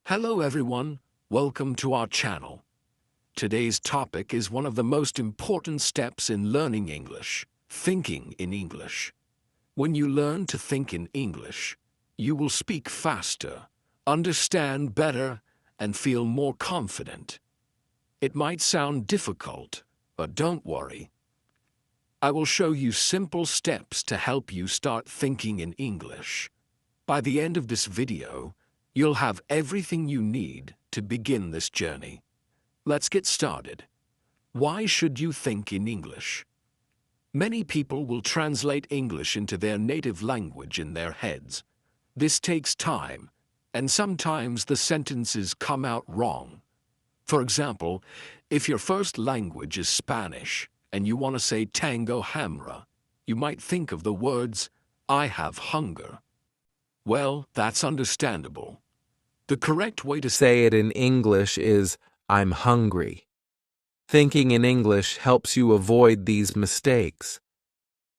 Hello everyone, welcome to our channel. Today's topic is one of the most important steps in learning English, thinking in English. When you learn to think in English, you will speak faster, understand better, and feel more confident. It might sound difficult, but don't worry. I will show you simple steps to help you start thinking in English. By the end of this video, you'll have everything you need to begin this journey. Let's get started. Why should you think in English? Many people will translate English into their native language in their heads. This takes time, and sometimes the sentences come out wrong. For example, if your first language is Spanish and you want to say tango hamra, you might think of the words, I have hunger. Well, that's understandable. The correct way to Say it in English is, I'm hungry. Thinking in English helps you avoid these mistakes.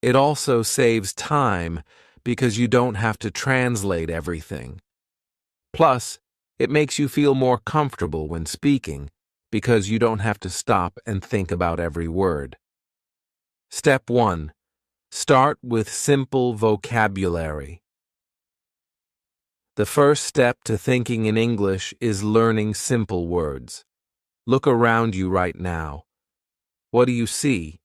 It also saves time because you don't have to translate everything. Plus, it makes you feel more comfortable when speaking because you don't have to stop and think about every word. Step 1. Start with simple vocabulary. The first step to thinking in English is learning simple words. Look around you right now. What do you see?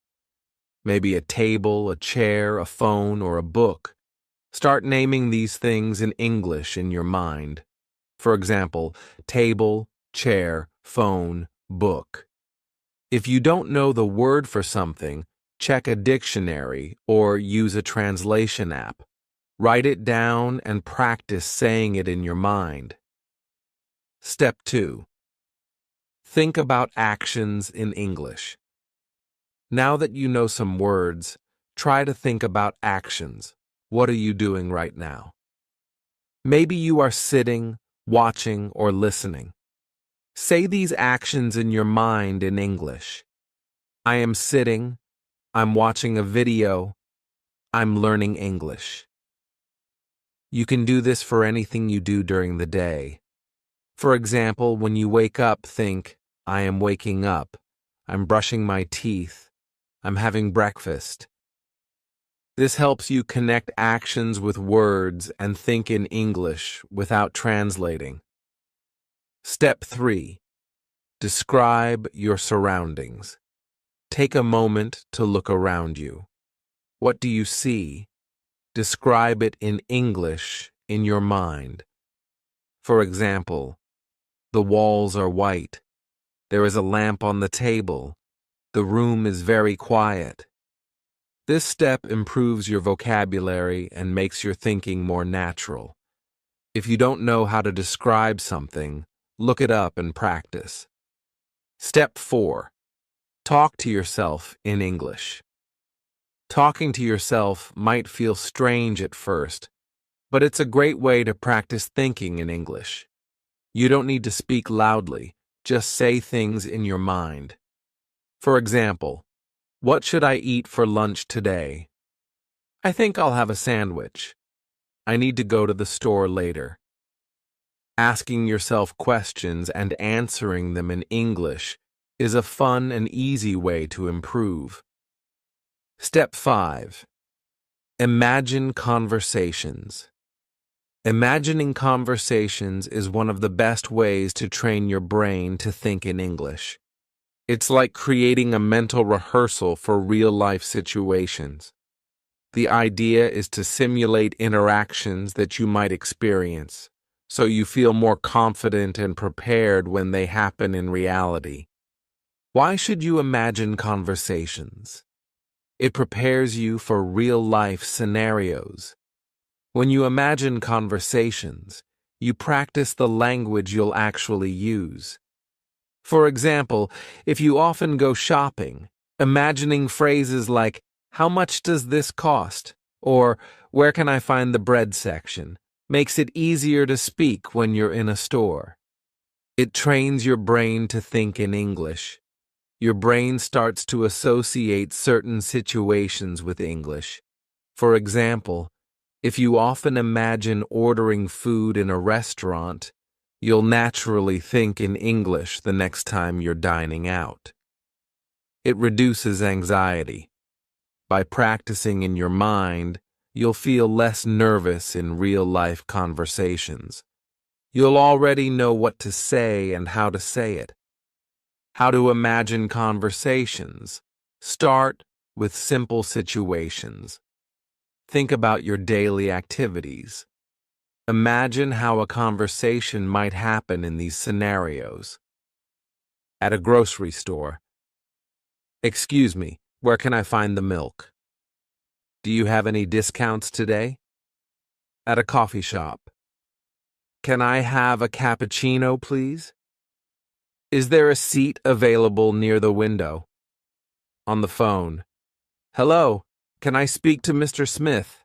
Maybe a table, a chair, a phone, or a book. Start naming these things in English in your mind. For example, table, chair, phone, book. If you don't know the word for something, check a dictionary or use a translation app. Write it down and practice saying it in your mind. Step 2. Think about actions in English. Now that you know some words, try to think about actions. What are you doing right now? Maybe you are sitting, watching, or listening. Say these actions in your mind in English. I am sitting, I'm watching a video, I'm learning English. You can do this for anything you do during the day. For example, when you wake up, think, I am waking up, I'm brushing my teeth, I'm having breakfast. This helps you connect actions with words and think in English without translating. Step 3. Describe your surroundings. Take a moment to look around you. What do you see? Describe it in English in your mind. For example, the walls are white. There is a lamp on the table. The room is very quiet. This step improves your vocabulary and makes your thinking more natural. If you don't know how to describe something, look it up and practice. Step 4. Talk to yourself in English. Talking to yourself might feel strange at first, but it's a great way to practice thinking in English. You don't need to speak loudly, just say things in your mind. For example, what should I eat for lunch today? I think I'll have a sandwich. I need to go to the store later. Asking yourself questions and answering them in English is a fun and easy way to improve. Step 5. Imagine conversations. Imagining conversations is one of the best ways to train your brain to think in English. It's like creating a mental rehearsal for real-life situations. The idea is to simulate interactions that you might experience, so you feel more confident and prepared when they happen in reality. Why should you imagine conversations? It prepares you for real-life scenarios. When you imagine conversations, you practice the language you'll actually use. For example, if you often go shopping, imagining phrases like, how much does this cost? Or, where can I find the bread section? Makes it easier to speak when you're in a store. It trains your brain to think in English. Your brain starts to associate certain situations with English. For example, if you often imagine ordering food in a restaurant, You'll naturally think in English the next time you're dining out. It reduces anxiety. By practicing in your mind, you'll feel less nervous in real-life conversations. You'll already know what to say and how to say it. How to imagine conversations. Start with simple situations. Think about your daily activities. Imagine how a conversation might happen in these scenarios. At a grocery store. Excuse me, where can I find the milk? Do you have any discounts today? At a coffee shop. Can I have a cappuccino, please? Is there a seat available near the window? On the phone. Hello, can I speak to Mr. Smith?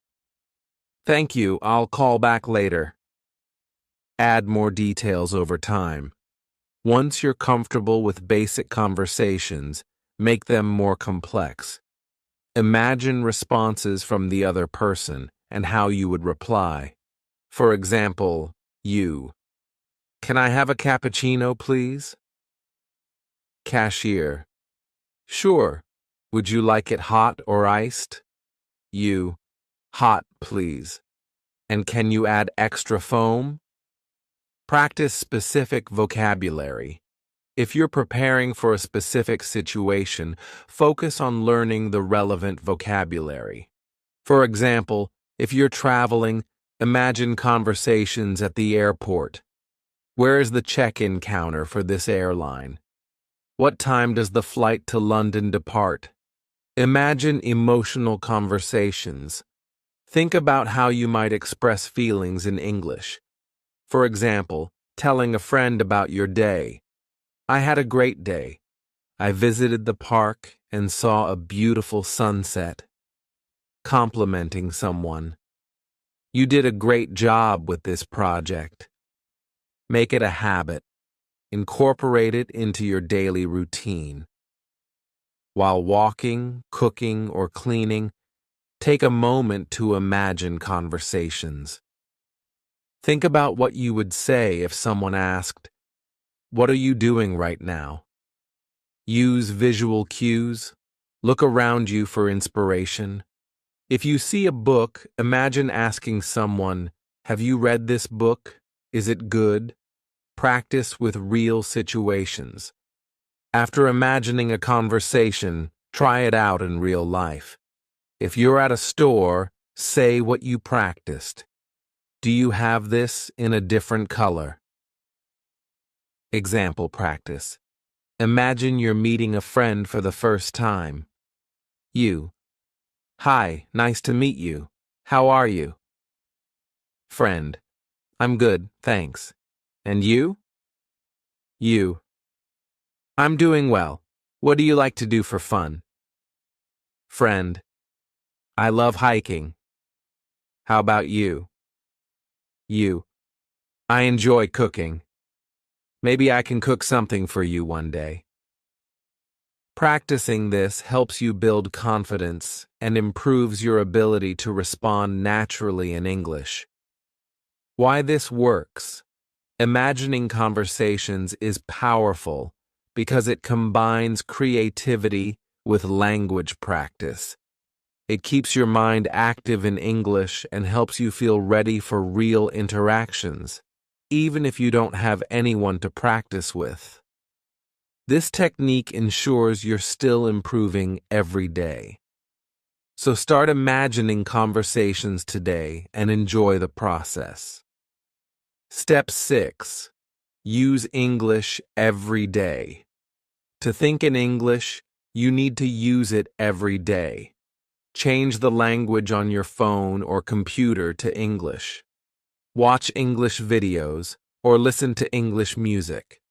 Thank you, I'll call back later. Add more details over time. Once you're comfortable with basic conversations, make them more complex. Imagine responses from the other person and how you would reply. For example, you. Can I have a cappuccino, please? Cashier. Sure. Would you like it hot or iced? You. Hot, please. And can you add extra foam? Practice specific vocabulary. If you're preparing for a specific situation, focus on learning the relevant vocabulary. For example, if you're traveling, imagine conversations at the airport. Where is the check-in counter for this airline? What time does the flight to London depart? Imagine emotional conversations. Think about how you might express feelings in English. For example, telling a friend about your day. I had a great day. I visited the park and saw a beautiful sunset. Complimenting someone. You did a great job with this project. Make it a habit. Incorporate it into your daily routine. While walking, cooking, or cleaning, take a moment to imagine conversations. Think about what you would say if someone asked, "What are you doing right now?" Use visual cues. Look around you for inspiration. If you see a book, imagine asking someone, "Have you read this book? Is it good?" Practice with real situations. After imagining a conversation, try it out in real life. If you're at a store, say what you practiced. Do you have this in a different color? Example practice. Imagine you're meeting a friend for the first time. You. Hi, nice to meet you. How are you? Friend. I'm good, thanks. And you? You. I'm doing well. What do you like to do for fun? Friend. I love hiking. How about you? You. I enjoy cooking. Maybe I can cook something for you one day. Practicing this helps you build confidence and improves your ability to respond naturally in English. Why this works? Imagining conversations is powerful because it combines creativity with language practice. It keeps your mind active in English and helps you feel ready for real interactions, even if you don't have anyone to practice with. This technique ensures you're still improving every day. So start imagining conversations today and enjoy the process. Step 6. Use English every day. To think in English, you need to use it every day. Change the language on your phone or computer to English. Watch English videos or listen to English music.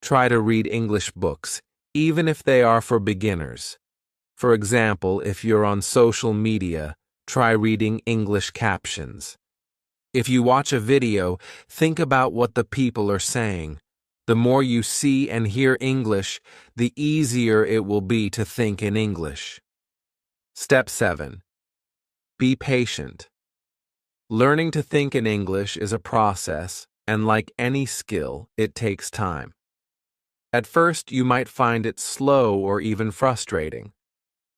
Try to read English books, even if they are for beginners. For example, if you're on social media, try reading English captions. If you watch a video, think about what the people are saying. The more you see and hear English, the easier it will be to think in English. Step 7. Be patient. Learning to think in English is a process, and like any skill, it takes time. At first, you might find it slow or even frustrating.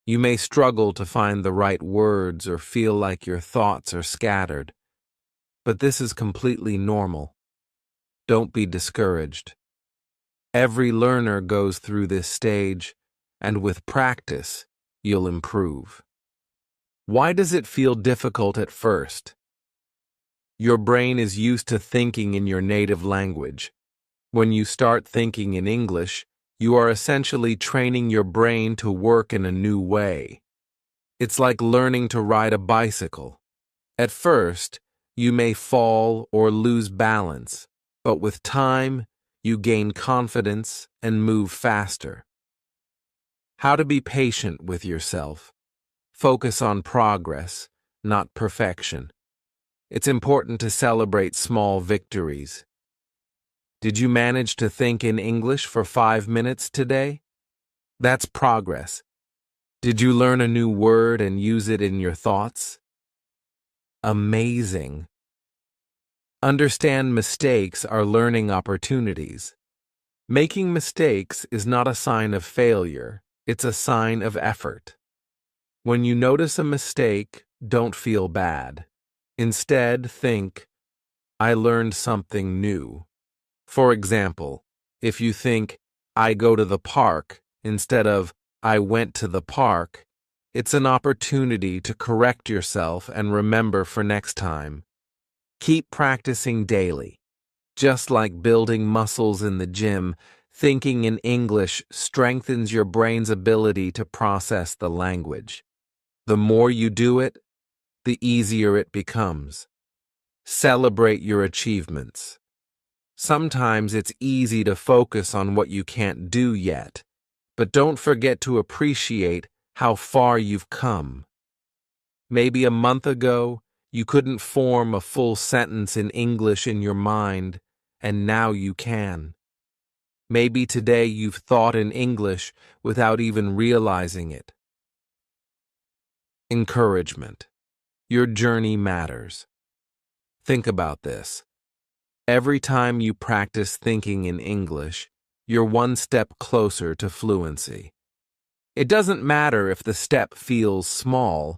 You may struggle to find the right words or feel like your thoughts are scattered. But this is completely normal. Don't be discouraged. Every learner goes through this stage, and with practice, you'll improve. Why does it feel difficult at first? Your brain is used to thinking in your native language. When you start thinking in English, you are essentially training your brain to work in a new way. It's like learning to ride a bicycle. At first, you may fall or lose balance, but with time, you gain confidence and move faster. How to be patient with yourself. Focus on progress, not perfection. It's important to celebrate small victories. Did you manage to think in English for 5 minutes today? That's progress. Did you learn a new word and use it in your thoughts? Amazing. Understand mistakes are learning opportunities. Making mistakes is not a sign of failure, it's a sign of effort. When you notice a mistake, don't feel bad. Instead, think, I learned something new. For example, if you think, I go to the park, instead of, I went to the park, it's an opportunity to correct yourself and remember for next time. Keep practicing daily. Just like building muscles in the gym, thinking in English strengthens your brain's ability to process the language. The more you do it, the easier it becomes. Celebrate your achievements. Sometimes it's easy to focus on what you can't do yet, but don't forget to appreciate how far you've come. Maybe a month ago, you couldn't form a full sentence in English in your mind, and now you can. Maybe today you've thought in English without even realizing it. Encouragement. Your journey matters. Think about this. Every time you practice thinking in English, you're one step closer to fluency. It doesn't matter if the step feels small.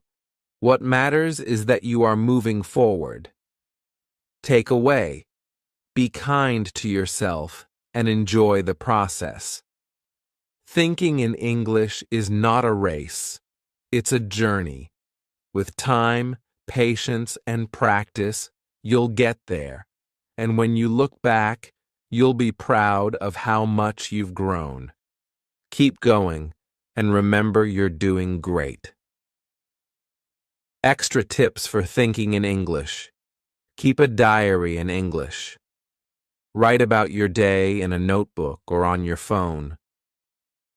What matters is that you are moving forward. Take away. Be kind to yourself and enjoy the process. Thinking in English is not a race. It's a journey. With time, patience, and practice, you'll get there. And when you look back, you'll be proud of how much you've grown. Keep going, and remember you're doing great. Extra tips for thinking in English. Keep a diary in English. Write about your day in a notebook or on your phone.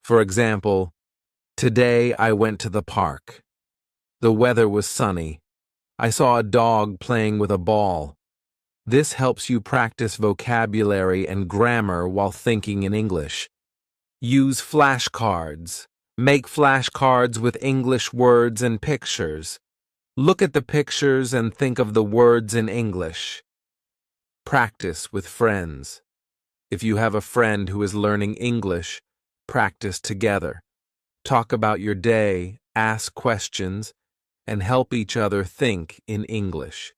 For example, today I went to the park. The weather was sunny. I saw a dog playing with a ball. This helps you practice vocabulary and grammar while thinking in English. Use flashcards. Make flashcards with English words and pictures. Look at the pictures and think of the words in English. Practice with friends. If you have a friend who is learning English, practice together. Talk about your day, ask questions, and help each other think in English.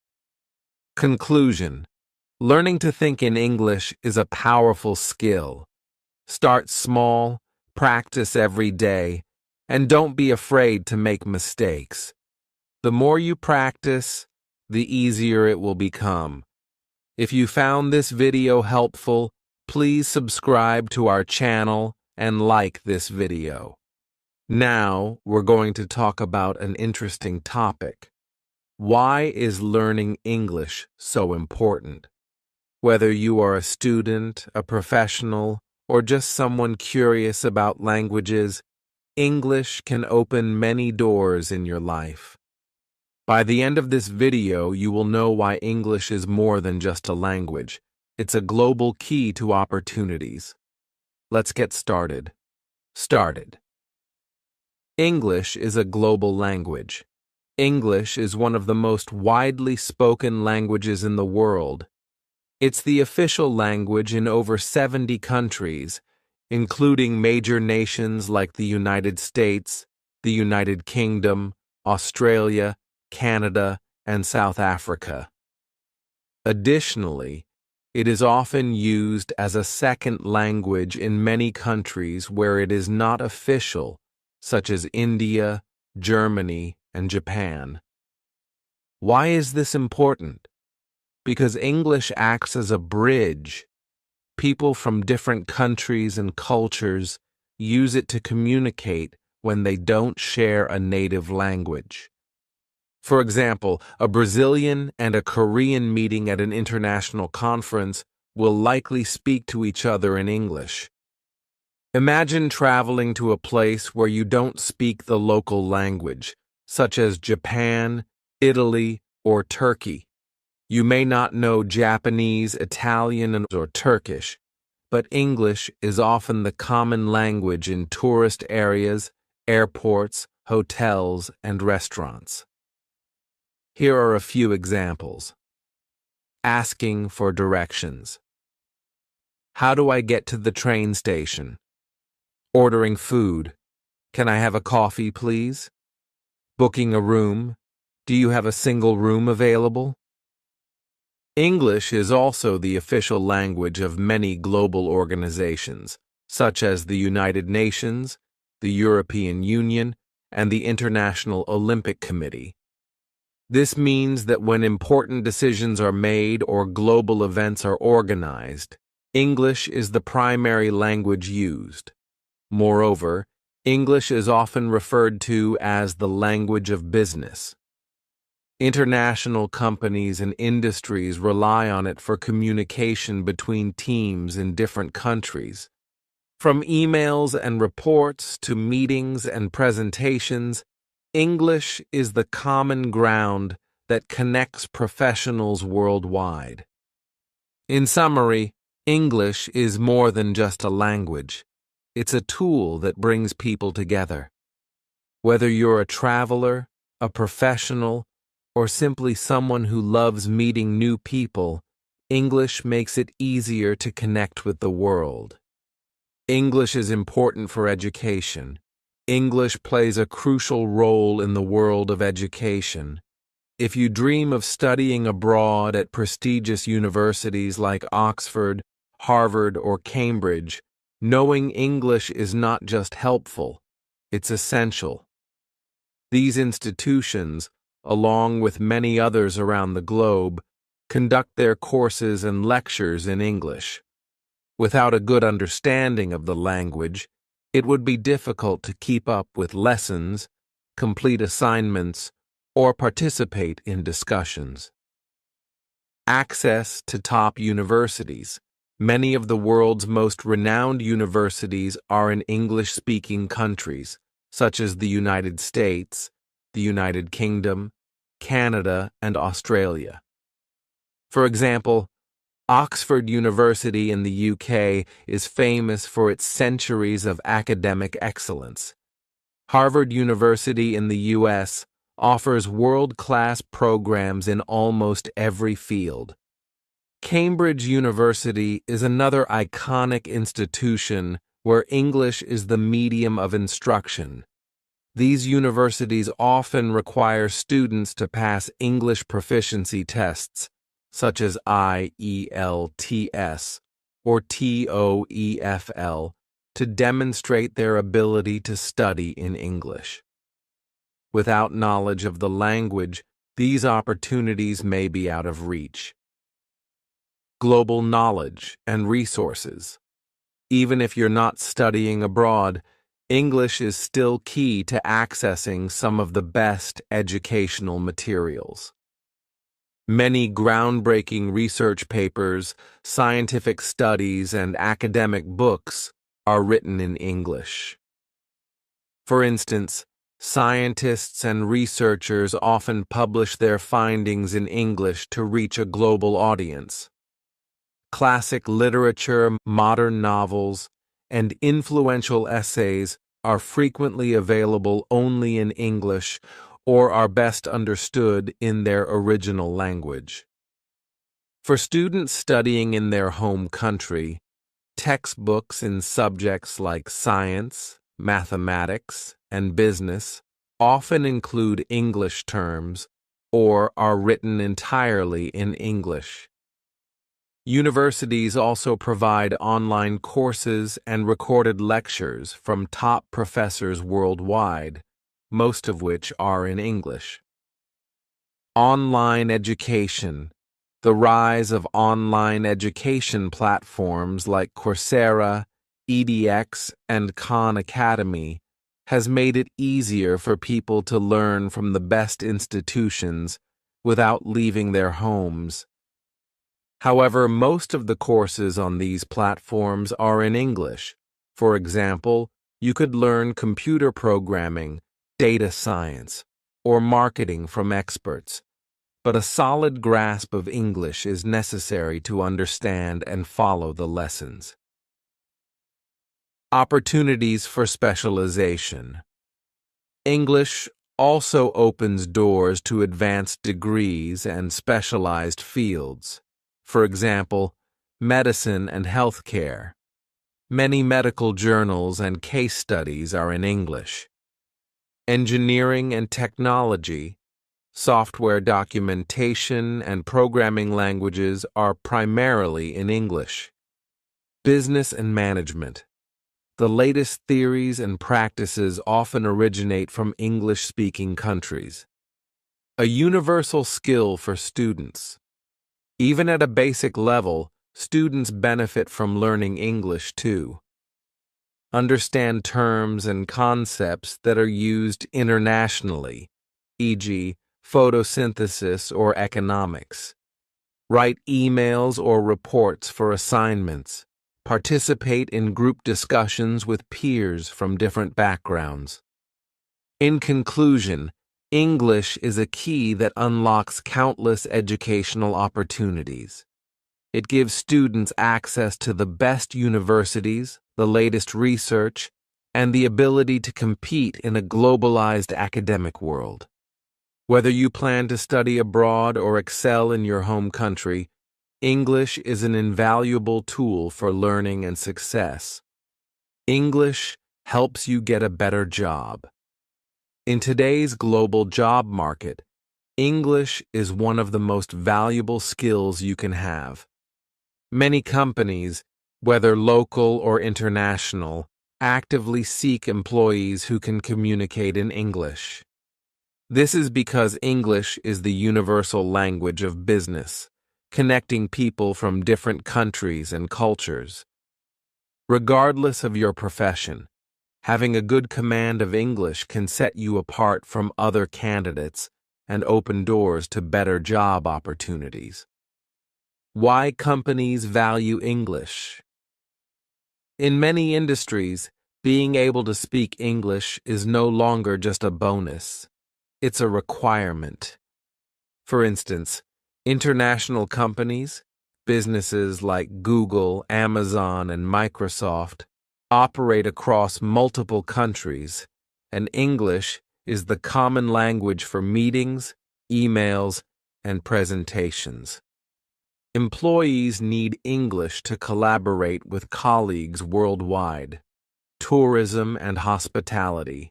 Conclusion. Learning to think in English is a powerful skill. Start small, practice every day, and don't be afraid to make mistakes. The more you practice, the easier it will become. If you found this video helpful, please subscribe to our channel and like this video. Now, we're going to talk about an interesting topic. Why is learning English so important? Whether you are a student, a professional, or just someone curious about languages, English can open many doors in your life. By the end of this video, you will know why English is more than just a language. It's a global key to opportunities. Let's get started. English is a global language. English is one of the most widely spoken languages in the world. It's the official language in over 70 countries, including major nations like the United States, the United Kingdom, Australia, Canada, and South Africa. Additionally, it is often used as a second language in many countries where it is not official, such as India, Germany, and Japan. Why is this important? Because English acts as a bridge. People from different countries and cultures use it to communicate when they don't share a native language. For example, a Brazilian and a Korean meeting at an international conference will likely speak to each other in English. Imagine traveling to a place where you don't speak the local language, such as Japan, Italy, or Turkey. You may not know Japanese, Italian, or Turkish, but English is often the common language in tourist areas, airports, hotels, and restaurants. Here are a few examples. Asking for directions. How do I get to the train station? Ordering food. Can I have a coffee, please? Booking a room. Do you have a single room available? English is also the official language of many global organizations, such as the United Nations, the European Union, and the International Olympic Committee. This means that when important decisions are made or global events are organized, English is the primary language used. Moreover, English is often referred to as the language of business. International companies and industries rely on it for communication between teams in different countries. From emails and reports to meetings and presentations, English is the common ground that connects professionals worldwide. In summary, English is more than just a language. It's a tool that brings people together. Whether you're a traveler, a professional, or simply someone who loves meeting new people, English makes it easier to connect with the world. English is important for education. English plays a crucial role in the world of education. If you dream of studying abroad at prestigious universities like Oxford, Harvard, or Cambridge, knowing English is not just helpful, it's essential. These institutions, along with many others around the globe, conduct their courses and lectures in English. Without a good understanding of the language, it would be difficult to keep up with lessons, complete assignments, or participate in discussions. Access to top universities. Many of the world's most renowned universities are in English-speaking countries, such as the United States, the United Kingdom, Canada, and Australia. For example, Oxford University in the UK is famous for its centuries of academic excellence. Harvard University in the US offers world-class programs in almost every field. Cambridge University is another iconic institution where English is the medium of instruction. These universities often require students to pass English proficiency tests, such as IELTS or TOEFL, to demonstrate their ability to study in English. Without knowledge of the language, these opportunities may be out of reach. Global knowledge and resources. Even if you're not studying abroad, English is still key to accessing some of the best educational materials. Many groundbreaking research papers, scientific studies, and academic books are written in English. For instance, scientists and researchers often publish their findings in English to reach a global audience. Classic literature, modern novels, and influential essays are frequently available only in English or are best understood in their original language. For students studying in their home country, textbooks in subjects like science, mathematics, and business often include English terms or are written entirely in English. Universities also provide online courses and recorded lectures from top professors worldwide, most of which are in English. Online education. The rise of online education platforms like Coursera, edX, and Khan Academy has made it easier for people to learn from the best institutions without leaving their homes. However, most of the courses on these platforms are in English. For example, you could learn computer programming, data science, or marketing from experts. But a solid grasp of English is necessary to understand and follow the lessons. Opportunities for specialization. English also opens doors to advanced degrees and specialized fields. For example, medicine and healthcare. Many medical journals and case studies are in English. Engineering and technology. Software documentation and programming languages are primarily in English. Business and management. The latest theories and practices often originate from English-speaking countries. A universal skill for students. Even at a basic level, students benefit from learning English too. Understand terms and concepts that are used internationally, e.g., photosynthesis or economics. Write emails or reports for assignments. Participate in group discussions with peers from different backgrounds. In conclusion, English is a key that unlocks countless educational opportunities. It gives students access to the best universities, the latest research, and the ability to compete in a globalized academic world. Whether you plan to study abroad or excel in your home country, English is an invaluable tool for learning and success. English helps you get a better job. In today's global job market, English is one of the most valuable skills you can have. Many companies, whether local or international, actively seek employees who can communicate in English. This is because English is the universal language of business, connecting people from different countries and cultures. Regardless of your profession, having a good command of English can set you apart from other candidates and open doors to better job opportunities. Why companies value English. In many industries, being able to speak English is no longer just a bonus. It's a requirement. For instance, international companies, businesses like Google, Amazon, and Microsoft, operate across multiple countries, and English is the common language for meetings, emails, and presentations. Employees need English to collaborate with colleagues worldwide. Tourism and hospitality.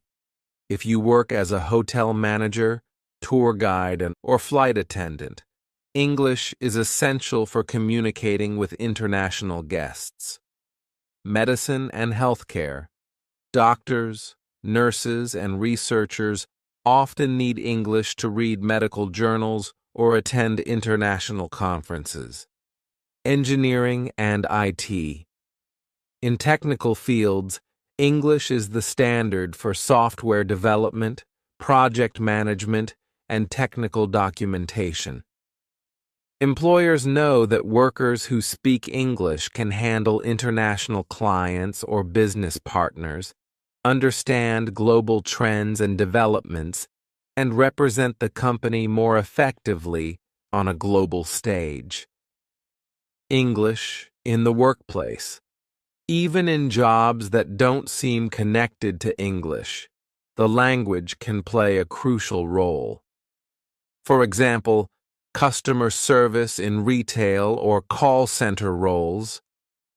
If you work as a hotel manager, tour guide, or flight attendant, English is essential for communicating with international guests. Medicine and healthcare. Doctors, nurses, and researchers often need English to read medical journals or attend international conferences. Engineering and IT. In technical fields, English is the standard for software development, project management, and technical documentation. Employers know that workers who speak English can handle international clients or business partners, understand global trends and developments, and represent the company more effectively on a global stage. English in the workplace. Even in jobs that don't seem connected to English, the language can play a crucial role. For example, customer service in retail or call center roles.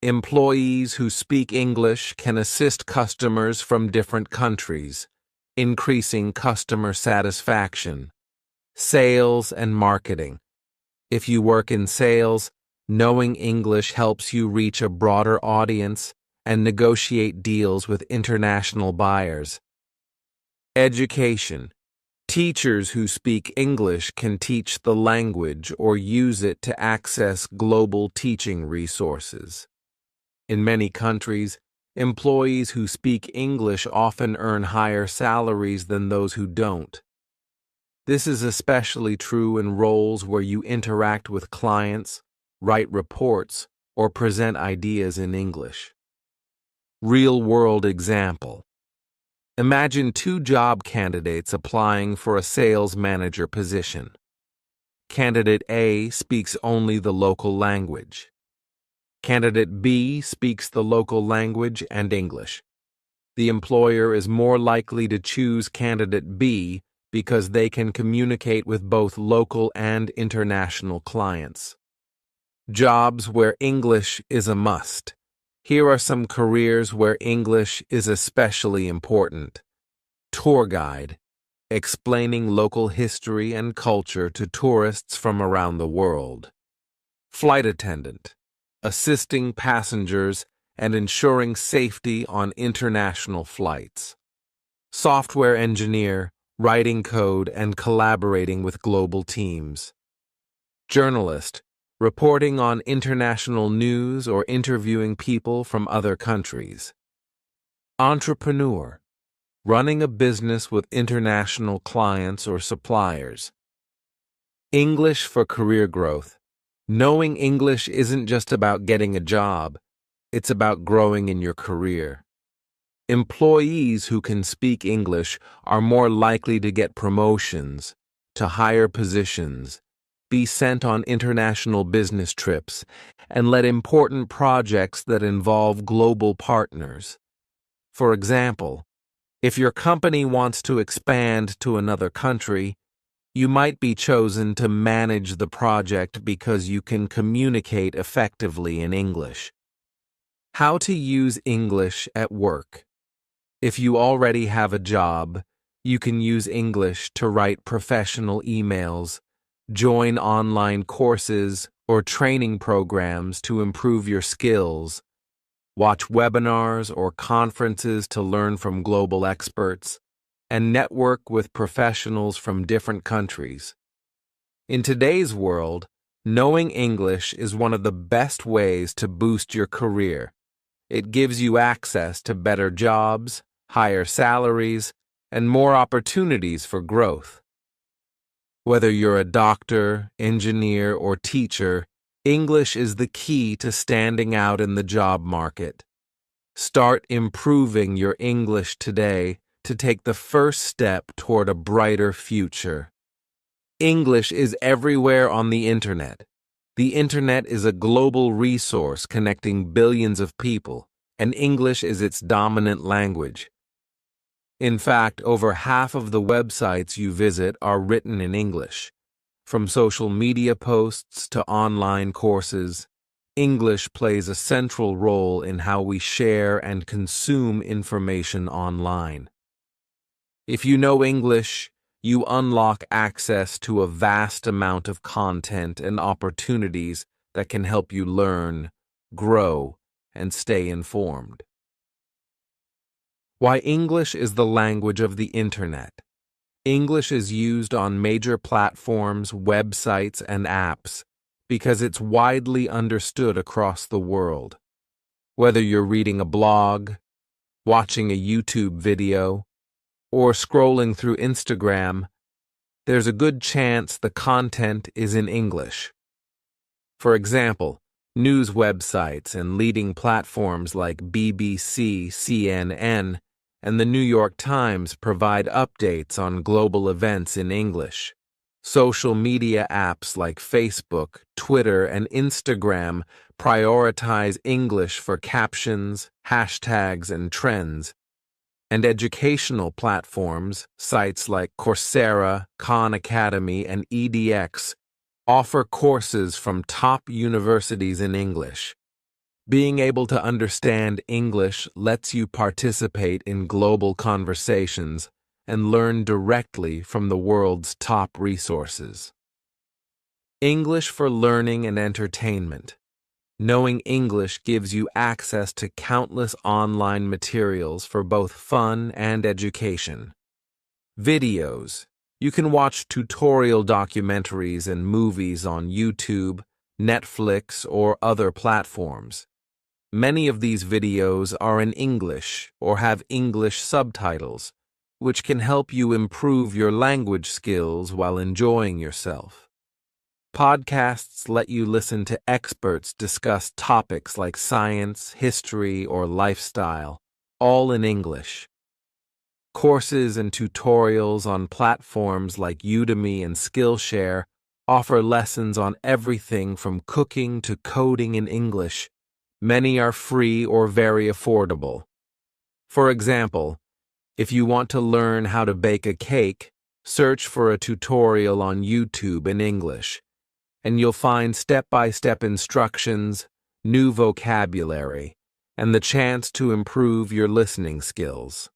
Employees who speak English can assist customers from different countries, increasing customer satisfaction. Sales and marketing. If you work in sales, knowing English helps you reach a broader audience and negotiate deals with international buyers. Education. Teachers who speak English can teach the language or use it to access global teaching resources. In many countries, employees who speak English often earn higher salaries than those who don't. This is especially true in roles where you interact with clients, write reports, or present ideas in English. Real-world example. Imagine two job candidates applying for a sales manager position. Candidate A speaks only the local language. Candidate B speaks the local language and English. The employer is more likely to choose candidate B because they can communicate with both local and international clients. Jobs where English is a must. Here are some careers where English is especially important. Tour guide, explaining local history and culture to tourists from around the world. Flight attendant, assisting passengers and ensuring safety on international flights. Software engineer, writing code and collaborating with global teams. Journalist, reporting on international news or interviewing people from other countries. Entrepreneur, running a business with international clients or suppliers. English for career growth. Knowing English isn't just about getting a job, it's about growing in your career. Employees who can speak English are more likely to get promotions, to higher positions, be sent on international business trips, and lead important projects that involve global partners. For example, if your company wants to expand to another country, you might be chosen to manage the project because you can communicate effectively in English. How to use English at work. If you already have a job, you can use English to write professional emails, join online courses or training programs to improve your skills, watch webinars or conferences to learn from global experts, and network with professionals from different countries. In today's world, knowing English is one of the best ways to boost your career. It gives you access to better jobs, higher salaries, and more opportunities for growth. Whether you're a doctor, engineer, or teacher, English is the key to standing out in the job market. Start improving your English today to take the first step toward a brighter future. English is everywhere on the internet. The internet is a global resource connecting billions of people, and English is its dominant language. In fact, over half of the websites you visit are written in English. From social media posts to online courses, English plays a central role in how we share and consume information online. If you know English, you unlock access to a vast amount of content and opportunities that can help you learn, grow, and stay informed. Why English is the language of the internet. English is used on major platforms, websites, and apps because it's widely understood across the world. Whether you're reading a blog, watching a YouTube video, or scrolling through Instagram, there's a good chance the content is in English. For example, news websites and leading platforms like BBC, CNN, and the New York Times provide updates on global events in English. Social media apps like Facebook, Twitter, and Instagram prioritize English for captions, hashtags, and trends. And educational platforms, sites like Coursera, Khan Academy, and edX, offer courses from top universities in English. Being able to understand English lets you participate in global conversations and learn directly from the world's top resources. English for learning and entertainment. Knowing English gives you access to countless online materials for both fun and education. Videos. You can watch tutorial documentaries and movies on YouTube, Netflix, or other platforms. Many of these videos are in English or have English subtitles, which can help you improve your language skills while enjoying yourself. Podcasts let you listen to experts discuss topics like science, history, or lifestyle, all in English. Courses and tutorials on platforms like Udemy and Skillshare offer lessons on everything from cooking to coding in English. Many are free or very affordable. For example, if you want to learn how to bake a cake, search for a tutorial on YouTube in English, and you'll find step-by-step instructions, new vocabulary, and the chance to improve your listening skills.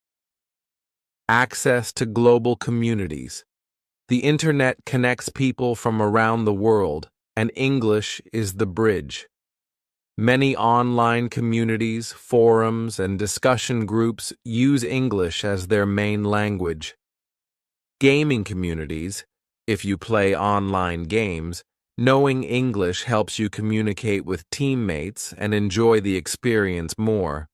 Access to global communities. The Internet connects people from around the world, and English is the bridge. Many online communities, forums, and discussion groups use English as their main language. Gaming communities, if you play online games, knowing English helps you communicate with teammates and enjoy the experience more.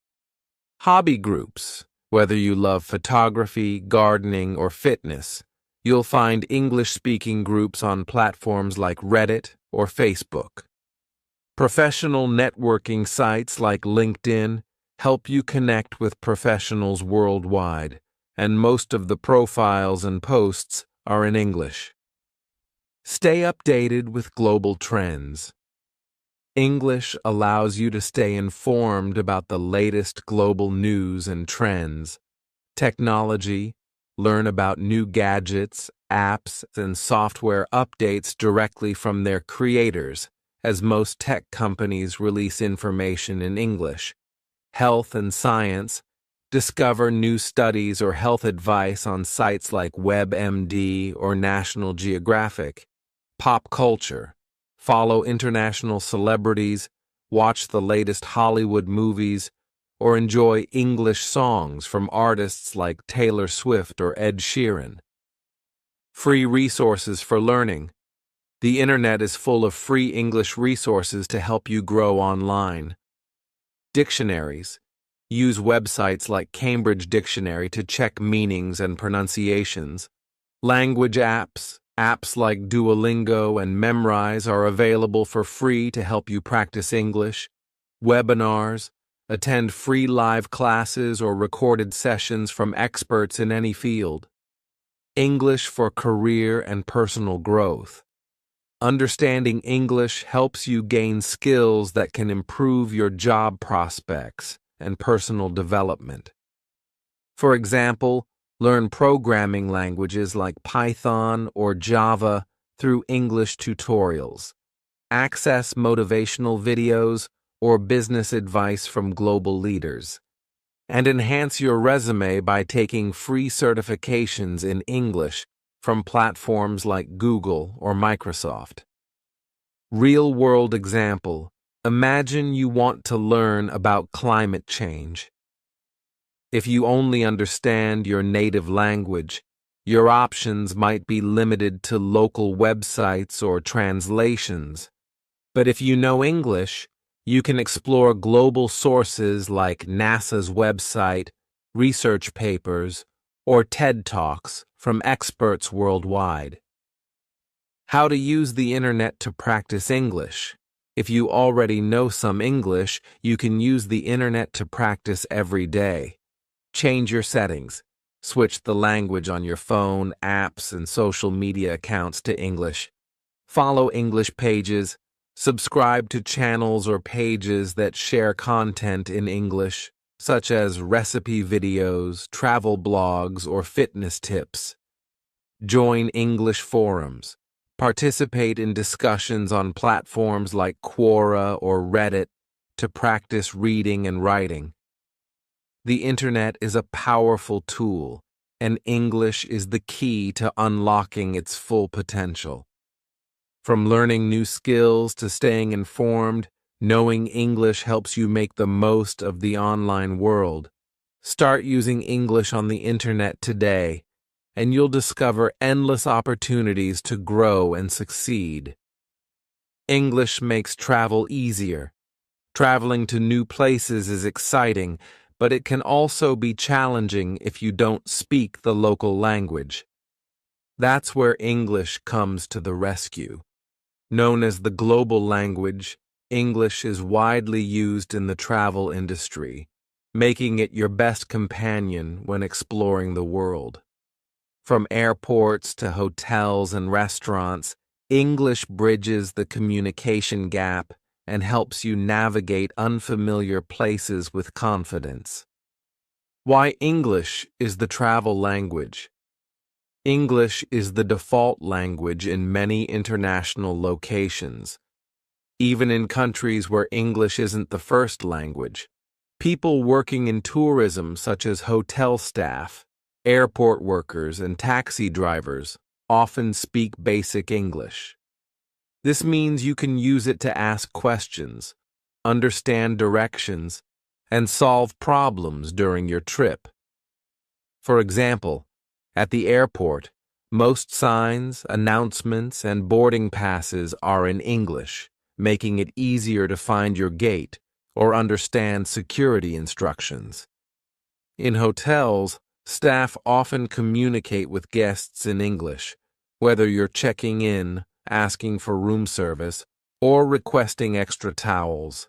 Hobby groups, whether you love photography, gardening, or fitness, you'll find English-speaking groups on platforms like Reddit or Facebook. Professional networking sites like LinkedIn help you connect with professionals worldwide, and most of the profiles and posts are in English. Stay updated with global trends. English allows you to stay informed about the latest global news and trends, technology, learn about new gadgets, apps, and software updates directly from their creators, as most tech companies release information in English. Health and science. Discover new studies or health advice on sites like WebMD or National Geographic. Pop culture. Follow international celebrities, watch the latest Hollywood movies, or enjoy English songs from artists like Taylor Swift or Ed Sheeran. Free resources for learning. The Internet is full of free English resources to help you grow online. Dictionaries. Use websites like Cambridge Dictionary to check meanings and pronunciations. Language apps. Apps like Duolingo and Memrise are available for free to help you practice English. Webinars. Attend free live classes or recorded sessions from experts in any field. English for career and personal growth. Understanding English helps you gain skills that can improve your job prospects and personal development. For example, learn programming languages like Python or Java through English tutorials. Access motivational videos or business advice from global leaders. And enhance your resume by taking free certifications in English from platforms like Google or Microsoft. Real-world example. Imagine you want to learn about climate change. If you only understand your native language, your options might be limited to local websites or translations. But if you know English, you can explore global sources like NASA's website, research papers, or TED Talks from experts worldwide. How to use the Internet to practice English. If you already know some English, you can use the Internet to practice every day. Change your settings. Switch the language on your phone, apps, and social media accounts to English. Follow English pages. Subscribe to channels or pages that share content in English, such as recipe videos, travel blogs, or fitness tips. Join English forums. Participate in discussions on platforms like Quora or Reddit to practice reading and writing. The internet is a powerful tool, and English is the key to unlocking its full potential. From learning new skills to staying informed, knowing English helps you make the most of the online world. Start using English on the internet today, and you'll discover endless opportunities to grow and succeed. English makes travel easier. Traveling to new places is exciting, but it can also be challenging if you don't speak the local language. That's where English comes to the rescue. Known as the global language, English is widely used in the travel industry, making it your best companion when exploring the world. From airports to hotels and restaurants, English bridges the communication gap and helps you navigate unfamiliar places with confidence. Why English is the travel language? English is the default language in many international locations. Even in countries where English isn't the first language, people working in tourism, such as hotel staff, airport workers, and taxi drivers, often speak basic English. This means you can use it to ask questions, understand directions, and solve problems during your trip. For example, at the airport, most signs, announcements, and boarding passes are in English, making it easier to find your gate or understand security instructions. In hotels, staff often communicate with guests in English, whether you're checking in, asking for room service, or requesting extra towels.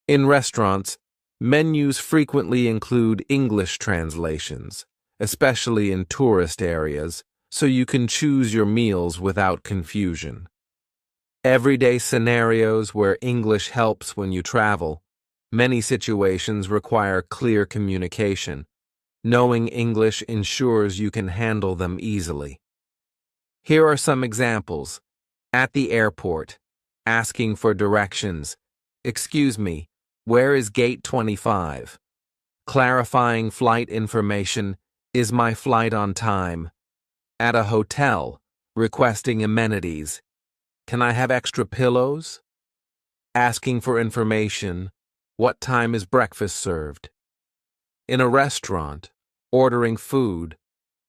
In restaurants, menus frequently include English translations, especially in tourist areas, so you can choose your meals without confusion. Everyday scenarios where English helps when you travel. Many situations require clear communication. Knowing English ensures you can handle them easily. Here are some examples. At the airport, asking for directions. Excuse me, where is gate 25? Clarifying flight information. Is my flight on time? At a hotel, requesting amenities. Can I have extra pillows? Asking for information. What time is breakfast served? In a restaurant, ordering food.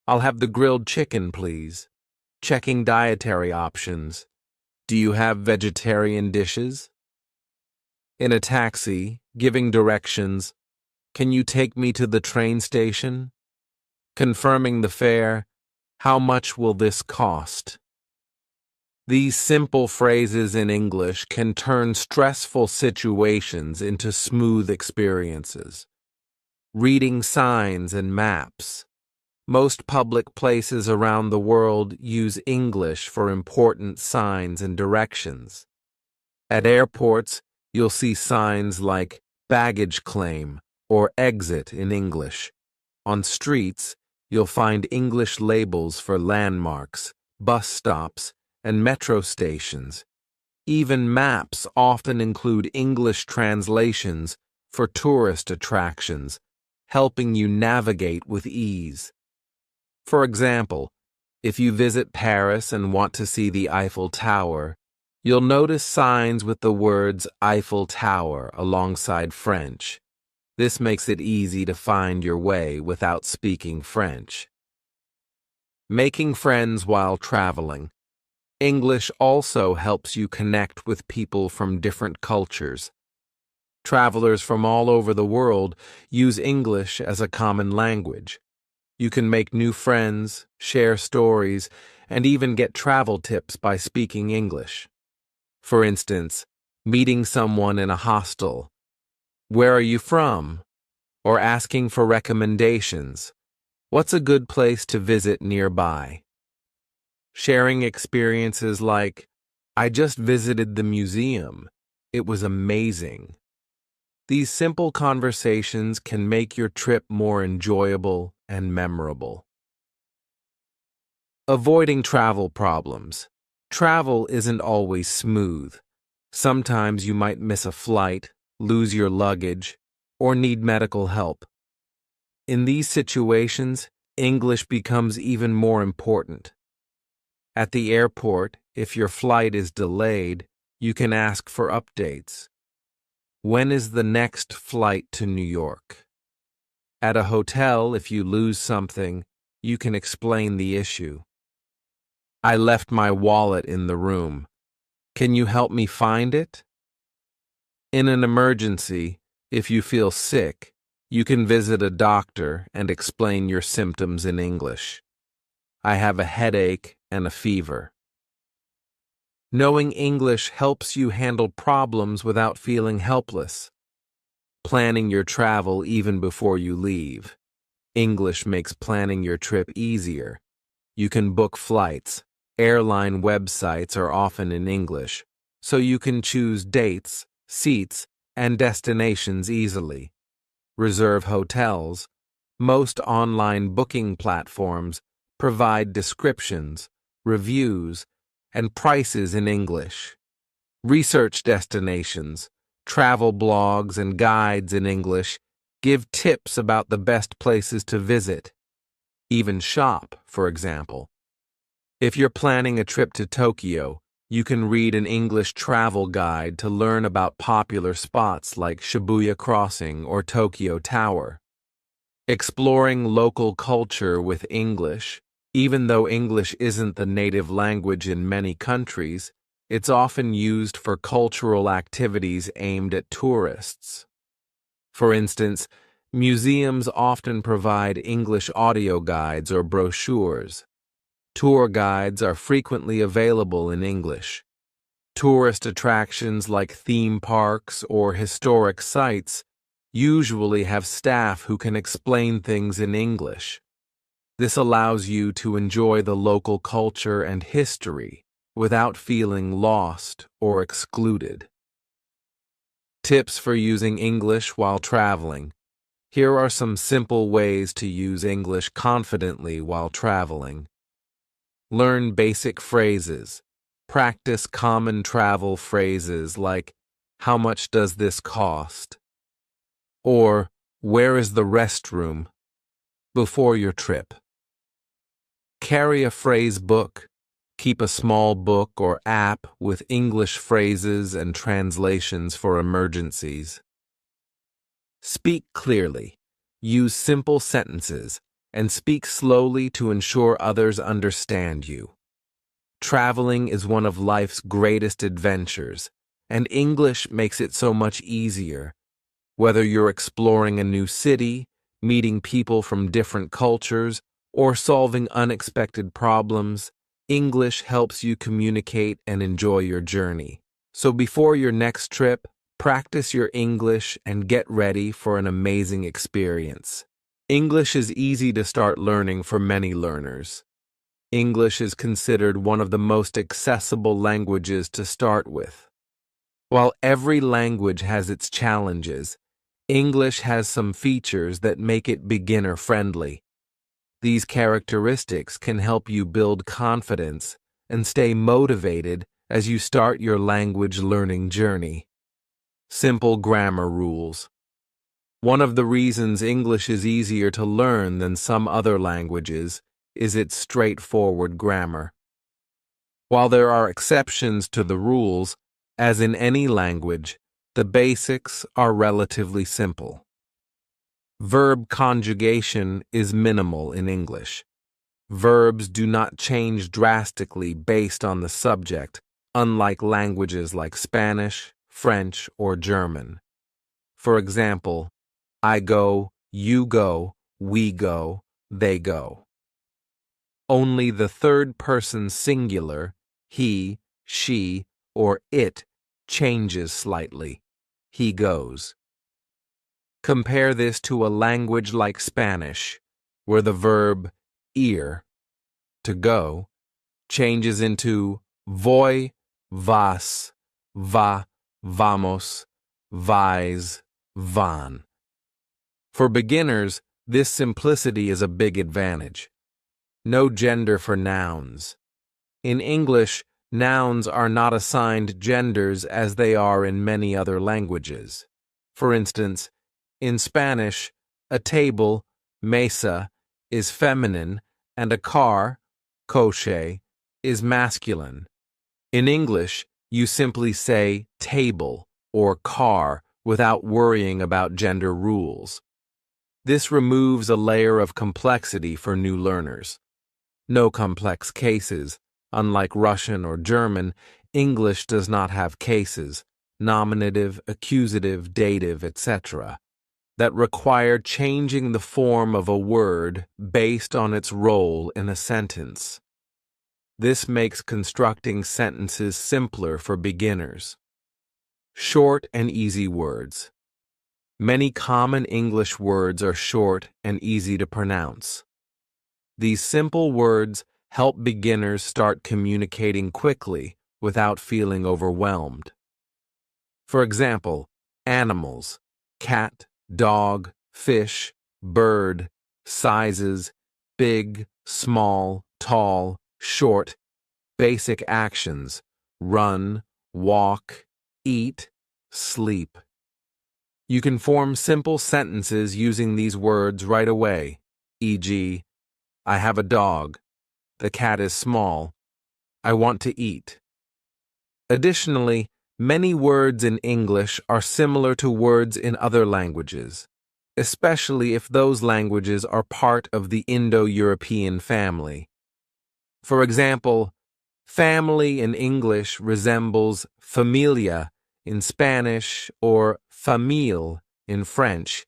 I'll have the grilled chicken, please. Checking dietary options. Do you have vegetarian dishes? In a taxi, giving directions. Can you take me to the train station? Confirming the fare. How much will this cost? These simple phrases in English can turn stressful situations into smooth experiences. Reading signs and maps. Most public places around the world use English for important signs and directions. At airports, you'll see signs like baggage claim or exit in English. On streets, you'll find English labels for landmarks, bus stops, and metro stations. Even maps often include English translations for tourist attractions, helping you navigate with ease. For example, if you visit Paris and want to see the Eiffel Tower, you'll notice signs with the words Eiffel Tower alongside French. This makes it easy to find your way without speaking French. Making friends while traveling. English also helps you connect with people from different cultures. Travelers from all over the world use English as a common language. You can make new friends, share stories, and even get travel tips by speaking English. For instance, meeting someone in a hostel. Where are you from? Or asking for recommendations. What's a good place to visit nearby? Sharing experiences like, I just visited the museum. It was amazing. These simple conversations can make your trip more enjoyable and memorable. Avoiding travel problems. Travel isn't always smooth. Sometimes you might miss a flight, lose your luggage, or need medical help. In these situations, English becomes even more important. At the airport, if your flight is delayed, you can ask for updates. When is the next flight to New York? At a hotel, if you lose something, you can explain the issue. I left my wallet in the room. Can you help me find it? In an emergency, if you feel sick, you can visit a doctor and explain your symptoms in English. I have a headache and a fever. Knowing English helps you handle problems without feeling helpless. Planning your travel even before you leave. English makes planning your trip easier. You can book flights. Airline websites are often in English, so you can choose dates, seats, and destinations easily. Reserve hotels. Most online booking platforms provide descriptions, reviews, and prices in English. Research destinations, travel blogs, and guides in English give tips about the best places to visit. Even shop, for example. If you're planning a trip to Tokyo, you can read an English travel guide to learn about popular spots like Shibuya Crossing or Tokyo Tower. Exploring local culture with English. Even though English isn't the native language in many countries, it's often used for cultural activities aimed at tourists. For instance, museums often provide English audio guides or brochures. Tour guides are frequently available in English. Tourist attractions like theme parks or historic sites usually have staff who can explain things in English. This allows you to enjoy the local culture and history without feeling lost or excluded. Tips for using English while traveling. Here are some simple ways to use English confidently while traveling. Learn basic phrases. Practice common travel phrases like, "How much does this cost?" or "Where is the restroom?" before your trip. Carry a phrase book. Keep a small book or app with English phrases and translations for emergencies. Speak clearly. Use simple sentences and speak slowly to ensure others understand you. Traveling is one of life's greatest adventures, and English makes it so much easier. Whether you're exploring a new city, meeting people from different cultures, or solving unexpected problems, English helps you communicate and enjoy your journey. So before your next trip, practice your English and get ready for an amazing experience. English is easy to start learning for many learners. English is considered one of the most accessible languages to start with. While every language has its challenges, English has some features that make it beginner-friendly. These characteristics can help you build confidence and stay motivated as you start your language learning journey. Simple grammar rules. One of the reasons English is easier to learn than some other languages is its straightforward grammar. While there are exceptions to the rules, as in any language, the basics are relatively simple. Verb conjugation is minimal in English. Verbs do not change drastically based on the subject, unlike languages like Spanish, French, or German. For example, I go, you go, we go, they go. Only the third person singular, he, she, or it, changes slightly. He goes. Compare this to a language like Spanish, where the verb ir, to go, changes into voy, vas, va, vamos, vais, van. For beginners, this simplicity is a big advantage. No gender for nouns. In English, Nouns are not assigned genders as they are in many other languages. For instance, in Spanish, a table, mesa, is feminine, and a car, coche, is masculine. In English, you simply say table or car without worrying about gender rules. This removes a layer of complexity for new learners. No complex cases. Unlike Russian or German, English does not have cases, nominative, accusative, dative, etc., that require changing the form of a word based on its role in a sentence. This makes constructing sentences simpler for beginners. Short and easy words. Many common English words are short and easy to pronounce. These simple words help beginners start communicating quickly without feeling overwhelmed. For example, animals, cat, dog, fish, bird, sizes, big, small, tall, short, basic actions, run, walk, eat, sleep. You can form simple sentences using these words right away, e.g., I have a dog. The cat is small. I want to eat. Additionally, many words in English are similar to words in other languages, especially if those languages are part of the Indo-European family. For example, family in English resembles familia in Spanish or famille in French.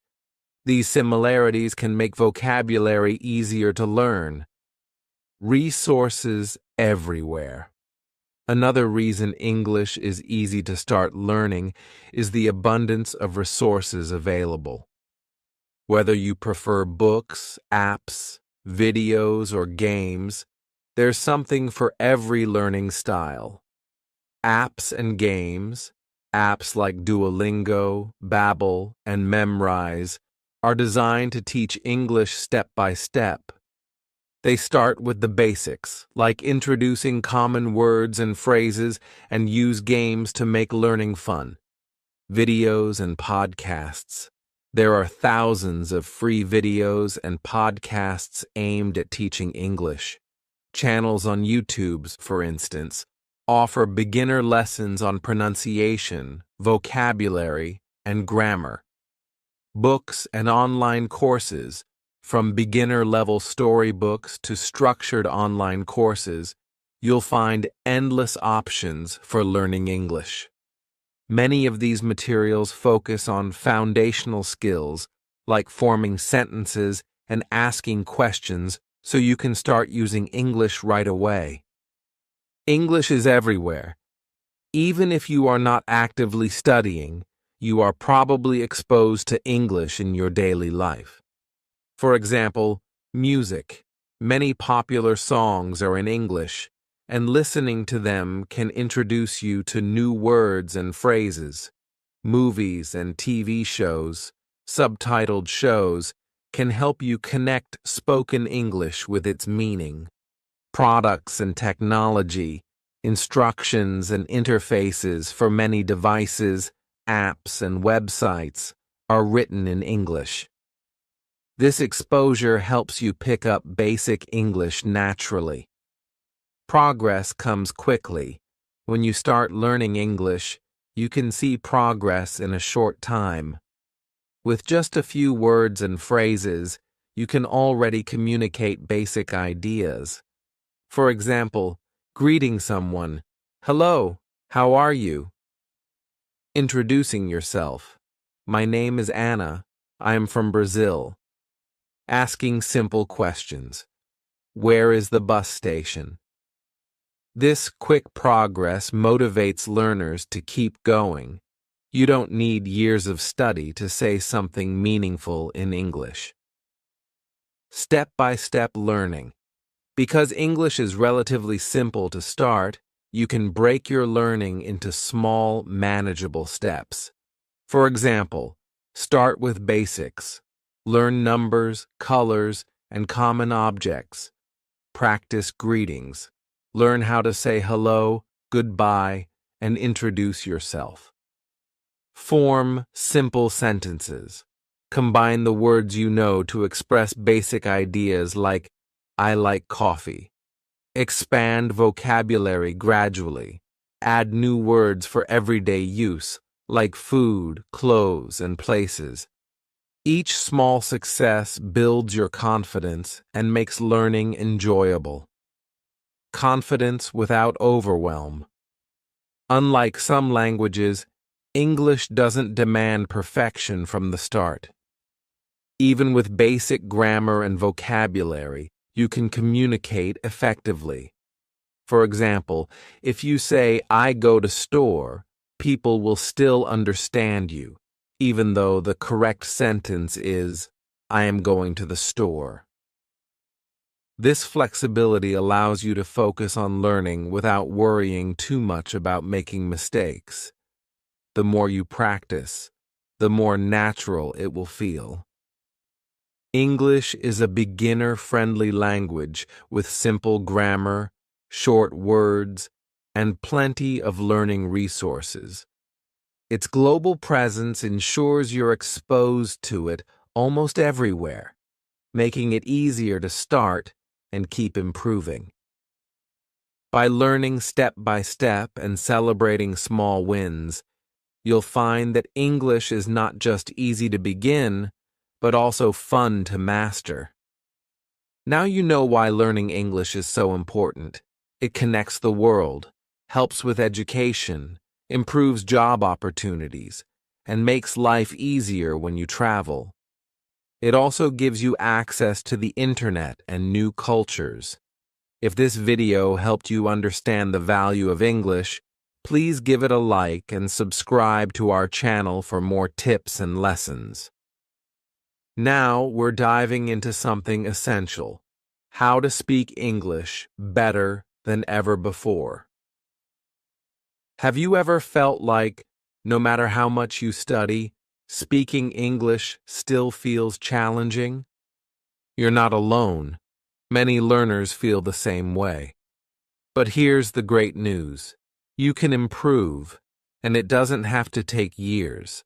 These similarities can make vocabulary easier to learn. Resources everywhere. Another reason English is easy to start learning is the abundance of resources available. Whether you prefer books, apps, videos, or games, there's something for every learning style. Apps and games, apps like Duolingo, Babbel, and Memrise, are designed to teach English step by step. They start with the basics, like introducing common words and phrases, and use games to make learning fun. Videos and podcasts. There are thousands of free videos and podcasts aimed at teaching English. Channels on YouTube, for instance, offer beginner lessons on pronunciation, vocabulary, and grammar. Books and online courses, from beginner-level storybooks to structured online courses, you'll find endless options for learning English. Many of these materials focus on foundational skills, like forming sentences and asking questions so you can start using English right away. English is everywhere. Even if you are not actively studying, you are probably exposed to English in your daily life. For example, music. Many popular songs are in English, and listening to them can introduce you to new words and phrases. Movies and TV shows, subtitled shows, can help you connect spoken English with its meaning. Products and technology, instructions and interfaces for many devices, apps, and websites are written in English. This exposure helps you pick up basic English naturally. Progress comes quickly. When you start learning English, you can see progress in a short time. With just a few words and phrases, you can already communicate basic ideas. For example, greeting someone, "Hello, how are you?" Introducing yourself, "My name is Anna, I am from Brazil." Asking simple questions. Where is the bus station? This quick progress motivates learners to keep going. You don't need years of study to say something meaningful in English. Step-by-step learning. Because English is relatively simple to start, you can break your learning into small, manageable steps. For example, start with basics. Learn numbers, colors, and common objects. Practice greetings. Learn how to say hello, goodbye, and introduce yourself. Form simple sentences. Combine the words you know to express basic ideas like, I like coffee. Expand vocabulary gradually. Add new words for everyday use, like food, clothes, and places. Each small success builds your confidence and makes learning enjoyable. Confidence without overwhelm. Unlike some languages, English doesn't demand perfection from the start. Even with basic grammar and vocabulary, you can communicate effectively. For example, if you say, I go to store, people will still understand you, even though the correct sentence is, I am going to the store. This flexibility allows you to focus on learning without worrying too much about making mistakes. The more you practice, the more natural it will feel. English is a beginner-friendly language with simple grammar, short words, and plenty of learning resources. Its global presence ensures you're exposed to it almost everywhere, making it easier to start and keep improving. By learning step by step and celebrating small wins, you'll find that English is not just easy to begin, but also fun to master. Now you know why learning English is so important. It connects the world, helps with education, improves job opportunities, and makes life easier when you travel. It also gives you access to the internet and new cultures. If this video helped you understand the value of English, please give it a like and subscribe to our channel for more tips and lessons. Now we're diving into something essential: how to speak English better than ever before. Have you ever felt like, no matter how much you study, speaking English still feels challenging? You're not alone. Many learners feel the same way. But here's the great news. You can improve, and it doesn't have to take years.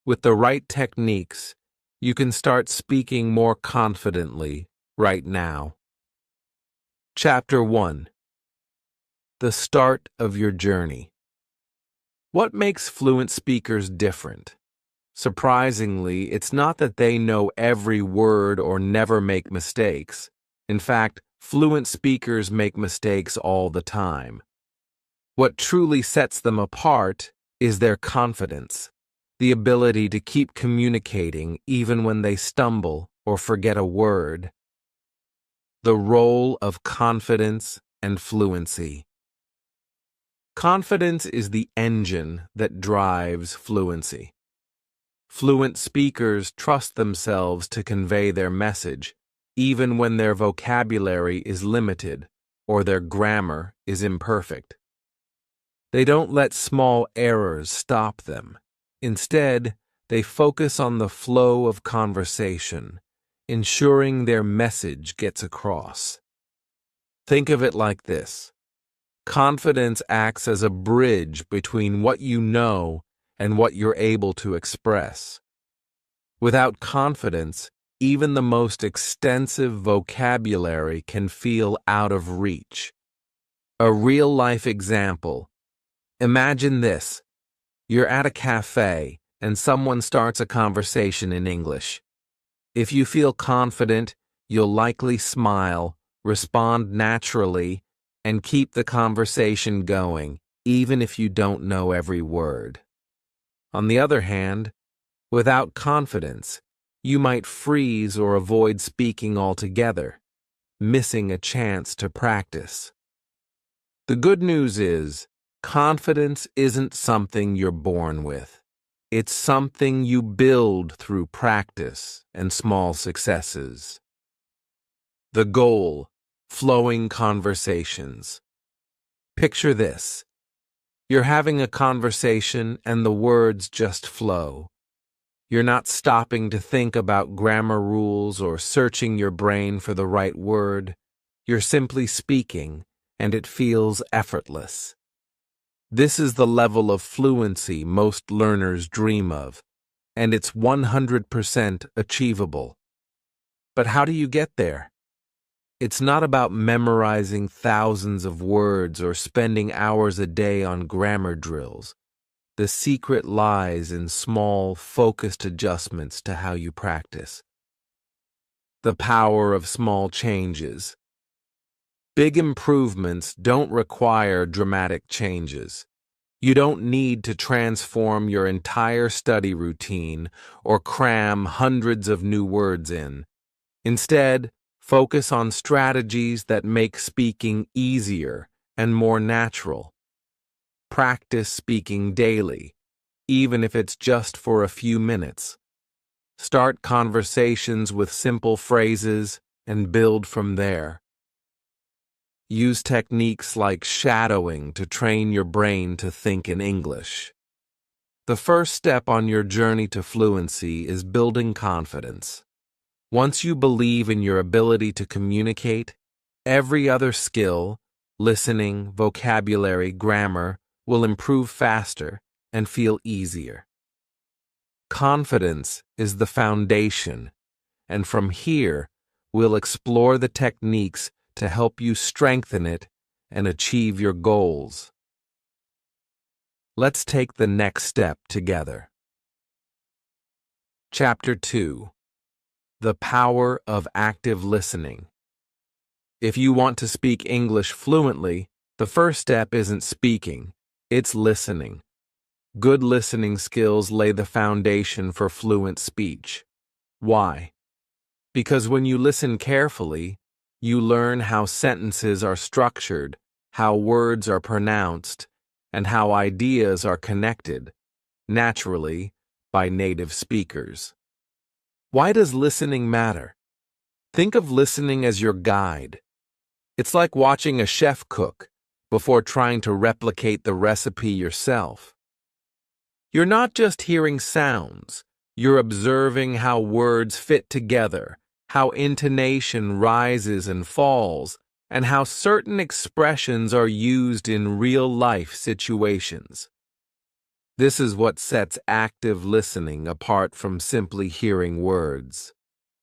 With the right techniques, you can start speaking more confidently right now. Chapter 1. The start of your journey. What makes fluent speakers different? Surprisingly, it's not that they know every word or never make mistakes. In fact, fluent speakers make mistakes all the time. What truly sets them apart is their confidence, the ability to keep communicating even when they stumble or forget a word. The role of confidence and fluency. Confidence is the engine that drives fluency. Fluent speakers trust themselves to convey their message, even when their vocabulary is limited or their grammar is imperfect. They don't let small errors stop them. Instead, they focus on the flow of conversation, ensuring their message gets across. Think of it like this. Confidence acts as a bridge between what you know and what you're able to express. Without confidence, even the most extensive vocabulary can feel out of reach. A real-life example. Imagine this. You're at a cafe and someone starts a conversation in English. If you feel confident, you'll likely smile, respond naturally, and keep the conversation going, even if you don't know every word. On the other hand, without confidence, you might freeze or avoid speaking altogether, missing a chance to practice. The good news is, confidence isn't something you're born with. It's something you build through practice and small successes. The goal: flowing conversations. Picture this. You're having a conversation and the words just flow. You're not stopping to think about grammar rules or searching your brain for the right word. You're simply speaking, and it feels effortless. This is the level of fluency most learners dream of, and it's 100% achievable. But how do you get there? It's not about memorizing thousands of words or spending hours a day on grammar drills. The secret lies in small, focused adjustments to how you practice. The power of small changes. Big improvements don't require dramatic changes. You don't need to transform your entire study routine or cram hundreds of new words in. Instead, focus on strategies that make speaking easier and more natural. Practice speaking daily, even if it's just for a few minutes. Start conversations with simple phrases and build from there. Use techniques like shadowing to train your brain to think in English. The first step on your journey to fluency is building confidence. Once you believe in your ability to communicate, every other skill, listening, vocabulary, grammar, will improve faster and feel easier. Confidence is the foundation, and from here, we'll explore the techniques to help you strengthen it and achieve your goals. Let's take the next step together. Chapter 2: The Power of Active Listening. If you want to speak English fluently, the first step isn't speaking, it's listening. Good listening skills lay the foundation for fluent speech. Why? Because when you listen carefully, you learn how sentences are structured, how words are pronounced, and how ideas are connected, naturally, by native speakers. Why does listening matter? Think of listening as your guide. It's like watching a chef cook before trying to replicate the recipe yourself. You're not just hearing sounds, you're observing how words fit together, how intonation rises and falls, and how certain expressions are used in real-life situations. This is what sets active listening apart from simply hearing words.